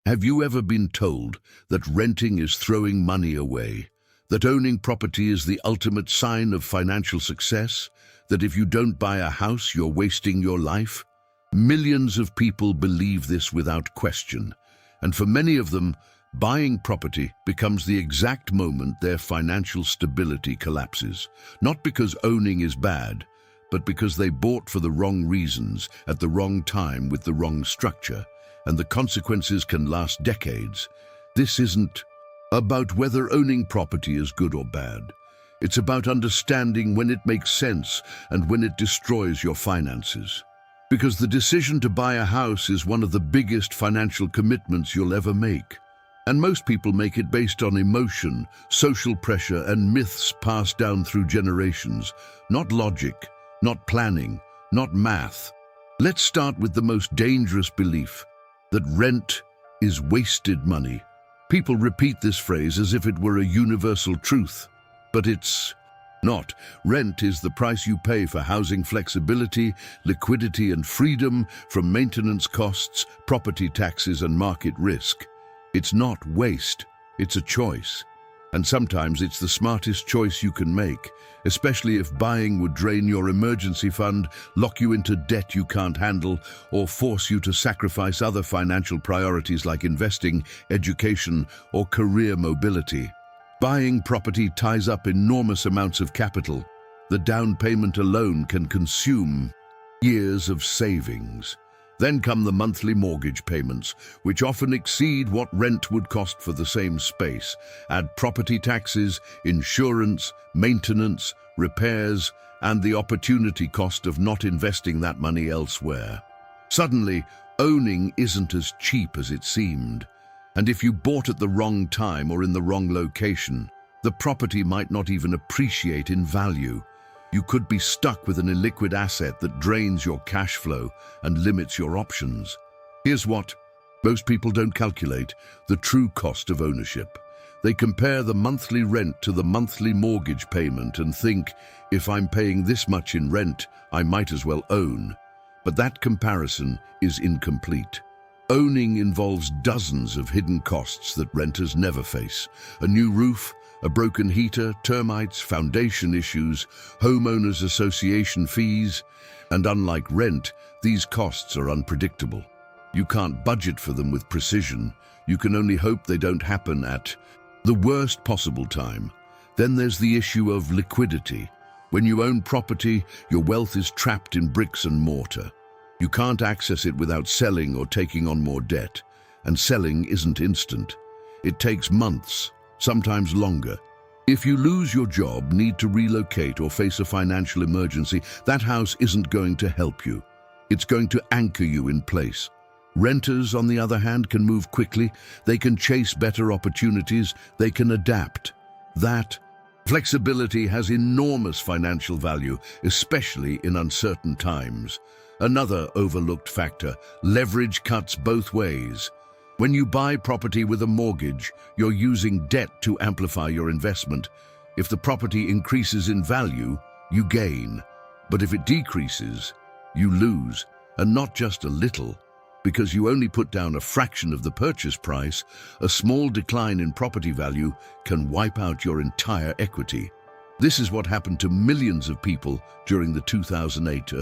Have you ever been told that renting is throwing money away? That owning property is the ultimate sign of financial success? That if you don't buy a house, you're wasting your life? Millions of people believe this without question. And for many of them, buying property becomes the exact moment their financial stability collapses. Not because owning is bad, but because they bought for the wrong reasons, at the wrong time, with the wrong structure. And the consequences can last decades. This isn't about whether owning property is good or bad. It's about understanding when it makes sense and when it destroys your finances. Because the decision to buy a house is one of the biggest financial commitments you'll ever make. And most people make it based on emotion, social pressure, and myths passed down through generations. Not logic, not planning, not math. Let's start with the most dangerous belief: that rent is wasted money. People repeat this phrase as if it were a universal truth, but it's not. Rent is the price you pay for housing flexibility, liquidity, and freedom from maintenance costs, property taxes, and market risk. It's not waste, it's a choice. And sometimes it's the smartest choice you can make, especially if buying would drain your emergency fund, lock you into debt you can't handle, or force you to sacrifice other financial priorities like investing, education, or career mobility. Buying property ties up enormous amounts of capital. The down payment alone can consume years of savings. Then come the monthly mortgage payments, which often exceed what rent would cost for the same space. Add property taxes, insurance, maintenance, repairs, and the opportunity cost of not investing that money elsewhere. Suddenly, owning isn't as cheap as it seemed. And if you bought at the wrong time or in the wrong location, the property might not even appreciate in value. You could be stuck with an illiquid asset that drains your cash flow and limits your options. Here's what most people don't calculate: the true cost of ownership. They compare the monthly rent to the monthly mortgage payment and think, if I'm paying this much in rent, I might as well own. But that comparison is incomplete. Owning involves dozens of hidden costs that renters never face: a new roof, a broken heater, termites, foundation issues, homeowners association fees. And unlike rent, these costs are unpredictable. You can't budget for them with precision. You can only hope they don't happen at the worst possible time. Then there's the issue of liquidity. When you own property, your wealth is trapped in bricks and mortar. You can't access it without selling or taking on more debt. And selling isn't instant. It takes months, sometimes longer. If you lose your job, need to relocate, or face a financial emergency, that house isn't going to help you. It's going to anchor you in place. Renters, on the other hand, can move quickly. They can chase better opportunities. They can adapt. That flexibility has enormous financial value, especially in uncertain times. Another overlooked factor: leverage cuts both ways. When you buy property with a mortgage, you're using debt to amplify your investment. If the property increases in value, you gain. But if it decreases, you lose. And not just a little. Because you only put down a fraction of the purchase price, a small decline in property value can wipe out your entire equity. This is what happened to millions of people during the 2008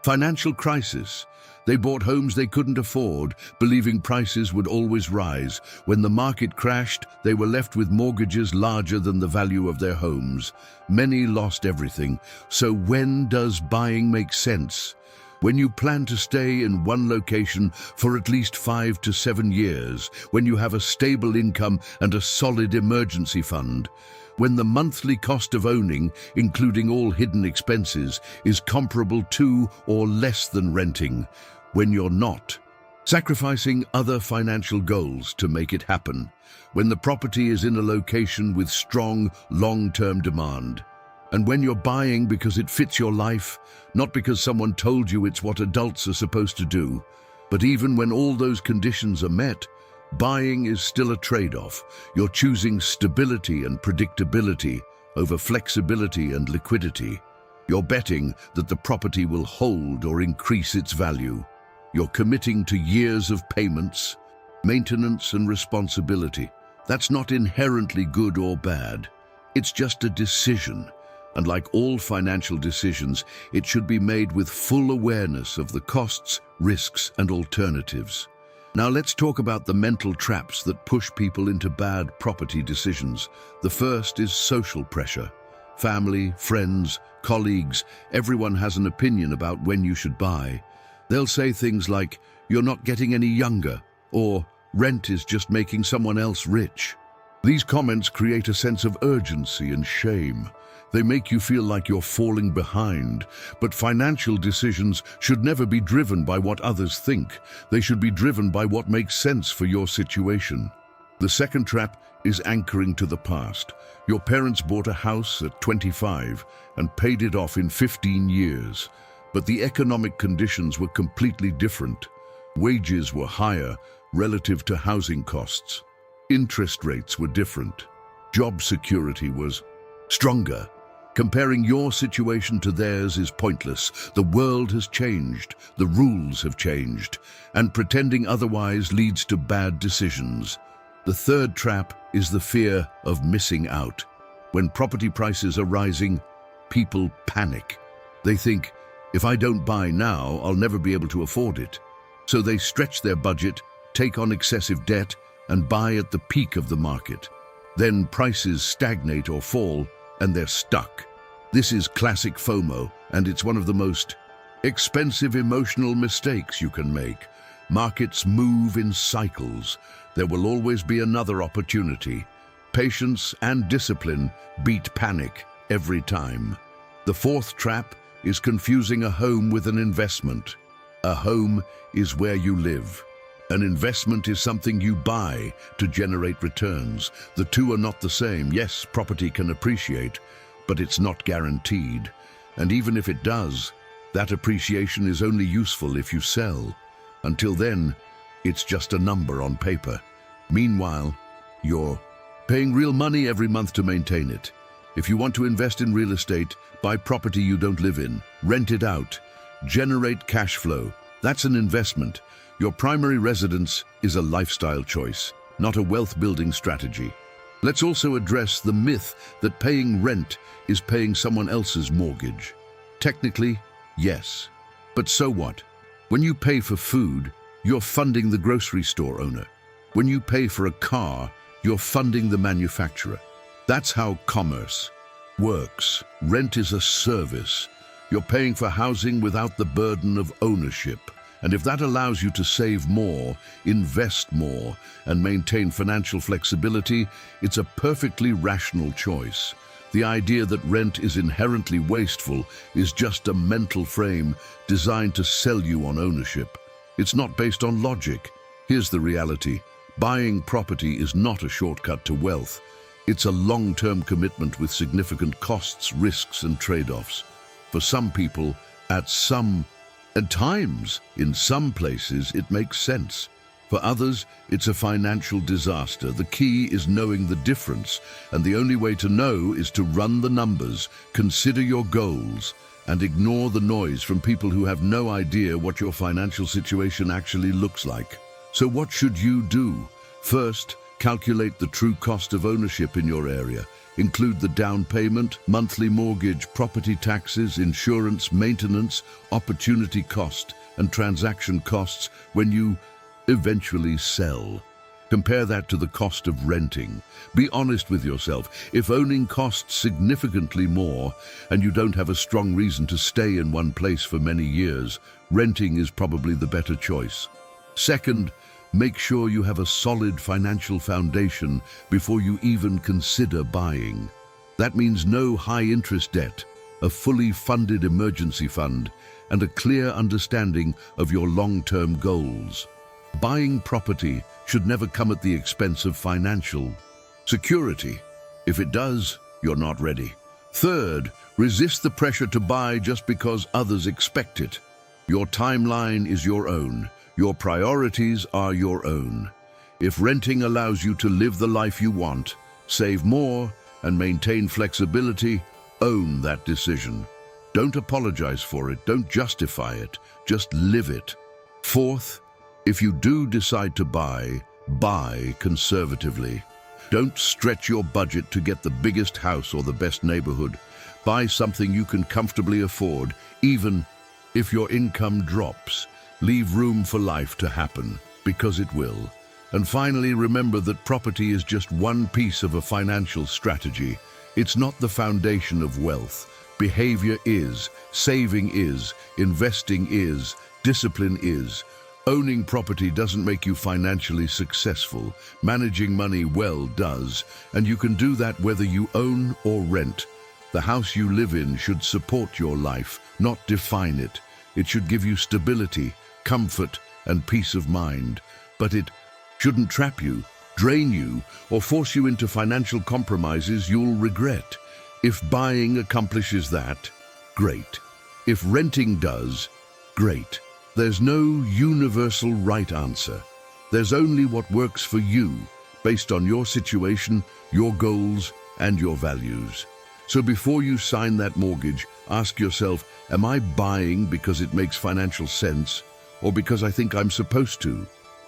financial crisis. They bought homes they couldn't afford, believing prices would always rise. When the market crashed, they were left with mortgages larger than the value of their homes. Many lost everything. So when does buying make sense? When you plan to stay in one location for at least 5 to 7 years, when you have a stable income and a solid emergency fund, when the monthly cost of owning, including all hidden expenses, is comparable to or less than renting, when you're not sacrificing other financial goals to make it happen, when the property is in a location with strong, long-term demand, and when you're buying because it fits your life, not because someone told you it's what adults are supposed to do. But even when all those conditions are met, buying is still a trade-off. You're choosing stability and predictability over flexibility and liquidity. You're betting that the property will hold or increase its value. You're committing to years of payments, maintenance and responsibility. That's not inherently good or bad. It's just a decision. And like all financial decisions, it should be made with full awareness of the costs, risks, and alternatives. Now let's talk about the mental traps that push people into bad property decisions. The first is social pressure. Family, friends, colleagues, everyone has an opinion about when you should buy. They'll say things like, "You're not getting any younger," or "Rent is just making someone else rich." These comments create a sense of urgency and shame. They make you feel like you're falling behind. But financial decisions should never be driven by what others think. They should be driven by what makes sense for your situation. The second trap is anchoring to the past. Your parents bought a house at 25 and paid it off in 15 years. But the economic conditions were completely different. Wages were higher relative to housing costs. Interest rates were different. Job security was stronger. Comparing your situation to theirs is pointless. The world has changed, the rules have changed, and pretending otherwise leads to bad decisions. The third trap is the fear of missing out. When property prices are rising, people panic. They think, "If I don't buy now, I'll never be able to afford it." So they stretch their budget, take on excessive debt, and buy at the peak of the market. Then prices stagnate or fall, and they're stuck. This is classic FOMO, and it's one of the most expensive emotional mistakes you can make. Markets move in cycles. There will always be another opportunity. Patience and discipline beat panic every time. The fourth trap is confusing a home with an investment. A home is where you live. An investment is something you buy to generate returns. The two are not the same. Yes, property can appreciate, but it's not guaranteed. And even if it does, that appreciation is only useful if you sell. Until then, it's just a number on paper. Meanwhile, you're paying real money every month to maintain it. If you want to invest in real estate, buy property you don't live in, rent it out, generate cash flow. That's an investment. Your primary residence is a lifestyle choice, not a wealth-building strategy. Let's also address the myth that paying rent is paying someone else's mortgage. Technically, yes. But so what? When you pay for food, you're funding the grocery store owner. When you pay for a car, you're funding the manufacturer. That's how commerce works. Rent is a service. You're paying for housing without the burden of ownership. And if that allows you to save more, invest more, and maintain financial flexibility, it's a perfectly rational choice. The idea that rent is inherently wasteful is just a mental frame designed to sell you on ownership. It's not based on logic. Here's the reality. Buying property is not a shortcut to wealth. It's a long-term commitment with significant costs, risks, and trade-offs. For some people, at times, in some places, it makes sense. For others, it's a financial disaster. The key is knowing the difference, and the only way to know is to run the numbers, consider your goals, and ignore the noise from people who have no idea what your financial situation actually looks like. So what should you do? First, calculate the true cost of ownership in your area. Include the down payment, monthly mortgage, property taxes, insurance, maintenance, opportunity cost, and transaction costs when you eventually sell. Compare that to the cost of renting. Be honest with yourself. If owning costs significantly more and you don't have a strong reason to stay in one place for many years, renting is probably the better choice. Second, make sure you have a solid financial foundation before you even consider buying. That means no high-interest debt, a fully funded emergency fund, and a clear understanding of your long-term goals. Buying property should never come at the expense of financial security. If it does, you're not ready. Third, resist the pressure to buy just because others expect it. Your timeline is your own. Your priorities are your own. If renting allows you to live the life you want, save more, and maintain flexibility, own that decision. Don't apologize for it, don't justify it, just live it. Fourth, if you do decide to buy, Buy conservatively. Don't stretch your budget to get the biggest house or the best neighborhood. Buy something you can comfortably afford, even if your income drops. Leave room for life to happen, because it will. And finally, remember that property is just one piece of a financial strategy. It's not the foundation of wealth. Behavior is, saving is, investing is, discipline is. Owning property doesn't make you financially successful. Managing money well does, and you can do that whether you own or rent. The house you live in should support your life, not define it. It should give you stability, comfort, and peace of mind. But it shouldn't trap you, drain you, or force you into financial compromises you'll regret. If buying accomplishes that, great. If renting does, great. There's no universal right answer. There's only what works for you, based on your situation, your goals, and your values. So before you sign that mortgage, ask yourself, am I buying because it makes financial sense, or because I think I'm supposed to?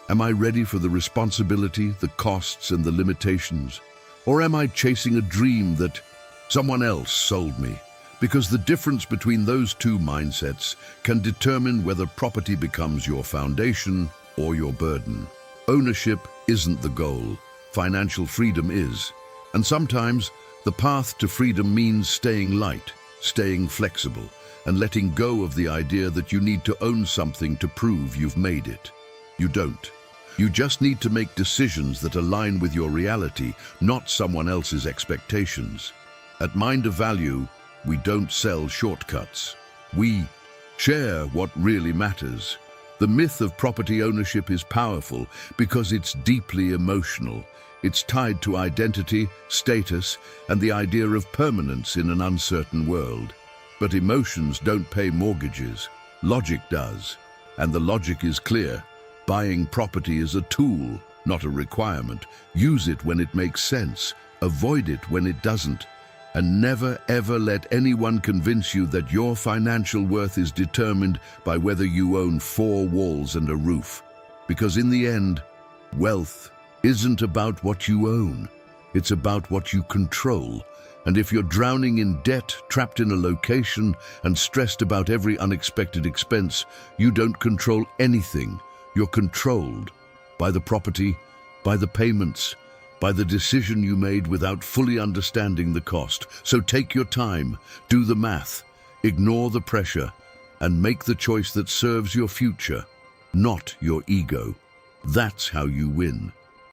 Am I ready for the responsibility, the costs, and the limitations? Or am I chasing a dream that someone else sold me? Because the difference between those two mindsets can determine whether property becomes your foundation or your burden. Ownership isn't the goal. Financial freedom is. And sometimes the path to freedom means staying light, staying flexible, and letting go of the idea that you need to own something to prove you've made it. You don't. You just need to make decisions that align with your reality, not someone else's expectations. At Mind of Value, we don't sell shortcuts. We share what really matters. The myth of property ownership is powerful because it's deeply emotional. It's tied to identity, status, and the idea of permanence in an uncertain world. But emotions don't pay mortgages. Logic does. And the logic is clear. Buying property is a tool, not a requirement. Use it when it makes sense. Avoid it when it doesn't. And never ever let anyone convince you that your financial worth is determined by whether you own 4 walls and a roof. Because in the end, wealth isn't about what you own. It's about what you control. And if you're drowning in debt, trapped in a location, and stressed about every unexpected expense, you don't control anything. You're controlled by the property, by the payments, by the decision you made without fully understanding the cost. So take your time, do the math, ignore the pressure, and make the choice that serves your future, not your ego. That's how you win.